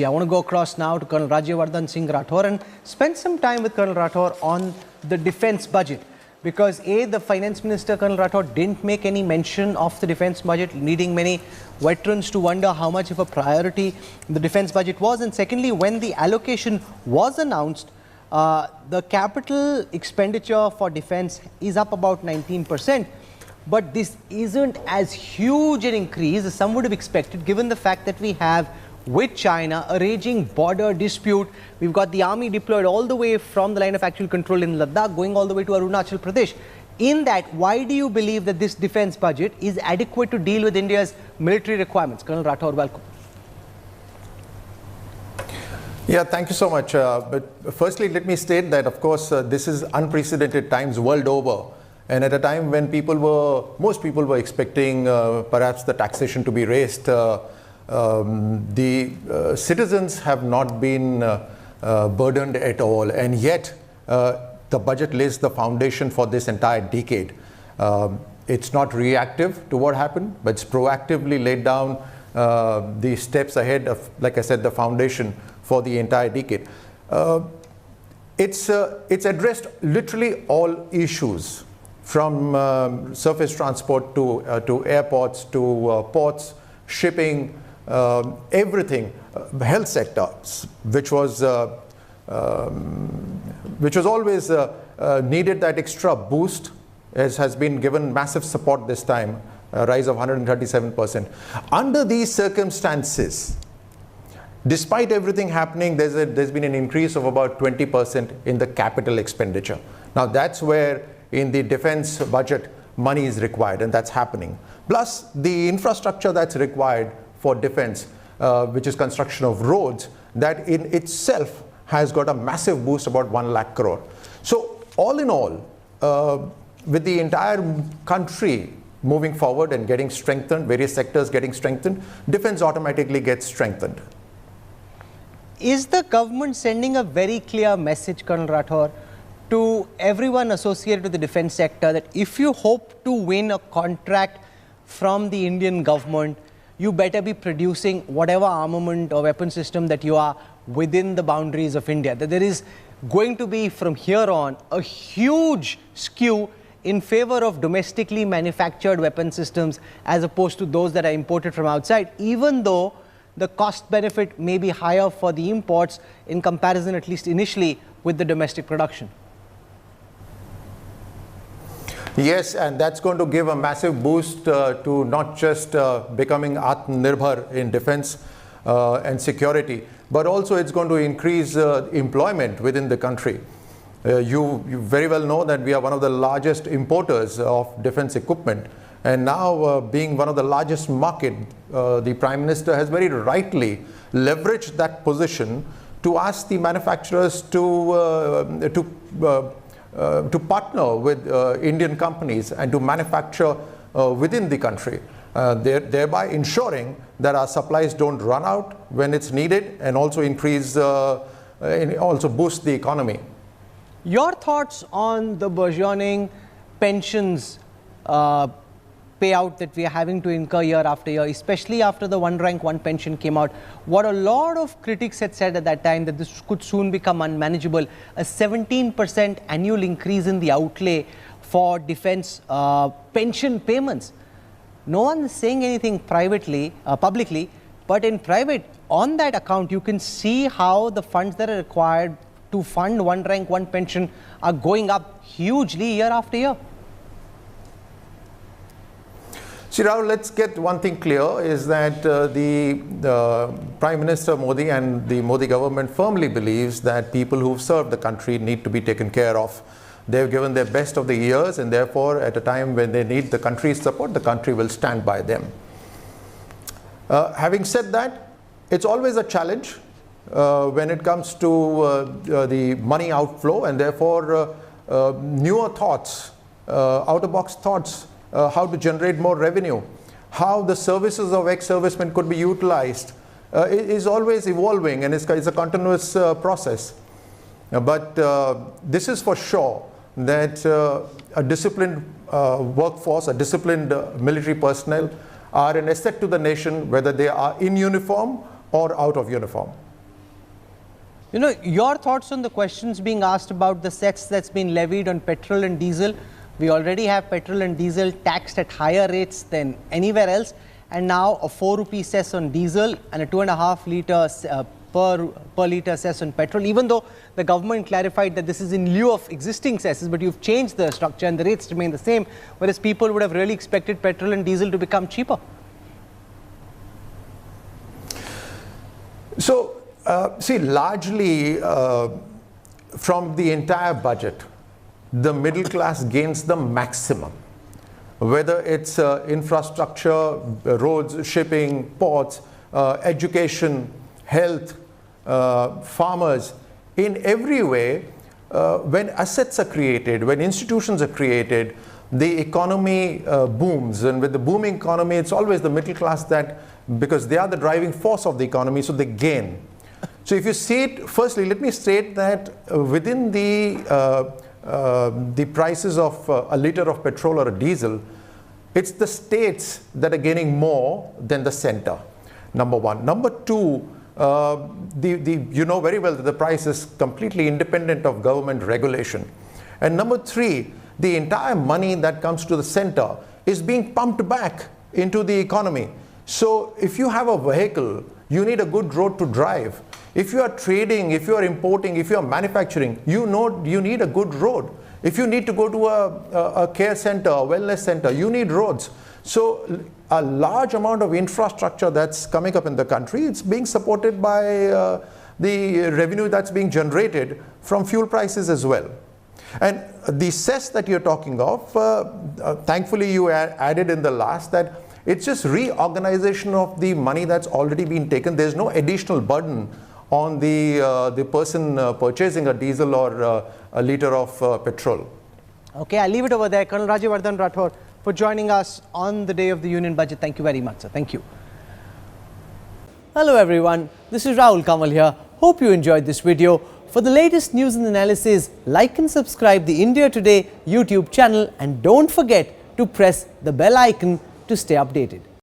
I want to go across now to Colonel Rajyavardhan Singh Rathore and spend some time with Colonel Rathore on the defence budget. Because A, the Finance Minister, Colonel Rathore, didn't make any mention of the defence budget, leading many veterans to wonder how much of a priority the defence budget was. And secondly, when the allocation was announced, the capital expenditure for defence is up about 19%. But this isn't as huge an increase as some would have expected, given the fact that we have with China a raging border dispute. We've got the army deployed all the way from the line of actual control in Ladakh, going all the way to Arunachal Pradesh. In that, why do you believe that this defence budget is adequate to deal with India's military requirements? Colonel Rathore, welcome. Yeah, thank you so much. But firstly, let me state that, of course, this is unprecedented times world over. And at a time when most people were expecting perhaps the taxation to be raised, the citizens have not been burdened at all, and yet the budget lays the foundation for this entire decade. It's not reactive to what happened, but it's proactively laid down the steps ahead of, like I said, the foundation for the entire decade. It's addressed literally all issues, from surface transport to airports to ports, shipping, everything, health sector, which was always needed that extra boost, has been given massive support this time, a rise of 137%. Under these circumstances, despite everything happening, there's been an increase of about 20% in the capital expenditure. Now that's where in the defense budget money is required, and that's happening. Plus the infrastructure that's required for defense, which is construction of roads, that in itself has got a massive boost, about 1 lakh crore. So all in all, with the entire country moving forward and getting strengthened, various sectors getting strengthened, defense automatically gets strengthened. Is the government sending a very clear message, Colonel Rathore, to everyone associated with the defense sector that if you hope to win a contract from the Indian government, you better be producing whatever armament or weapon system that you are within the boundaries of India? That there is going to be from here on a huge skew in favor of domestically manufactured weapon systems as opposed to those that are imported from outside, even though the cost benefit may be higher for the imports in comparison, at least initially, with the domestic production. Yes, and that's going to give a massive boost to not just becoming Atmanirbhar in defense and security, but also it's going to increase employment within the country. You very well know that we are one of the largest importers of defense equipment, and now being one of the largest market, the Prime Minister has very rightly leveraged that position to ask the manufacturers to partner with Indian companies and to manufacture within the country, thereby ensuring that our supplies don't run out when it's needed, and also also boost the economy. Your thoughts on the burgeoning pensions payout that we are having to incur year after year, especially after the one rank, one pension came out? What a lot of critics had said at that time, that this could soon become unmanageable. A 17% annual increase in the outlay for defense pension payments. No one is saying anything privately, publicly, but in private, on that account, you can see how the funds that are required to fund one rank, one pension are going up hugely year after year. See, Rahul, let's get one thing clear, is that the Prime Minister Modi and the Modi government firmly believes that people who've served the country need to be taken care of. They've given their best of the years, and therefore at a time when they need the country's support, the country will stand by them. Having said that, it's always a challenge when it comes to the money outflow, and therefore newer thoughts, out-of-box thoughts, how to generate more revenue, how the services of ex-servicemen could be utilized, is always evolving, and it's a continuous process. But this is for sure that a disciplined workforce, a disciplined military personnel are an asset to the nation, whether they are in uniform or out of uniform. You know, your thoughts on the questions being asked about the cess that's been levied on petrol and diesel. We already have petrol and diesel taxed at higher rates than anywhere else, and now a 4 rupee cess on diesel and a 2.5 litre per litre cess on petrol, even though the government clarified that this is in lieu of existing cesses, but you've changed the structure and the rates remain the same, whereas people would have really expected petrol and diesel to become cheaper. So, see, largely from the entire budget, the middle class gains the maximum. Whether it's infrastructure, roads, shipping, ports, education, health, farmers, in every way, when assets are created, when institutions are created, the economy booms. And with the booming economy, it's always the middle class that, because they are the driving force of the economy, so they gain. So if you see it, firstly, let me state that within the prices of a litre of petrol or a diesel, it's the states that are gaining more than the center, number one. Number two, you know very well that the price is completely independent of government regulation. And number three, the entire money that comes to the center is being pumped back into the economy. So if you have a vehicle, you need a good road to drive. If you are trading, if you are importing, if you are manufacturing, you know you need a good road. If you need to go to a care center, a wellness center, you need roads. So a large amount of infrastructure that's coming up in the country, it's being supported by the revenue that's being generated from fuel prices as well. And the cess that you're talking of, thankfully you added in the last that it's just reorganization of the money that's already been taken. There's no additional burden on the person purchasing a diesel or a litre of petrol. Okay, I'll leave it over there. Colonel Rajyavardhan Rathore, for joining us on the day of the Union Budget. Thank you very much, sir. Thank you. Hello everyone, this is Rahul Kamal here. Hope you enjoyed this video. For the latest news and analysis, like and subscribe the India Today YouTube channel, and don't forget to press the bell icon to stay updated.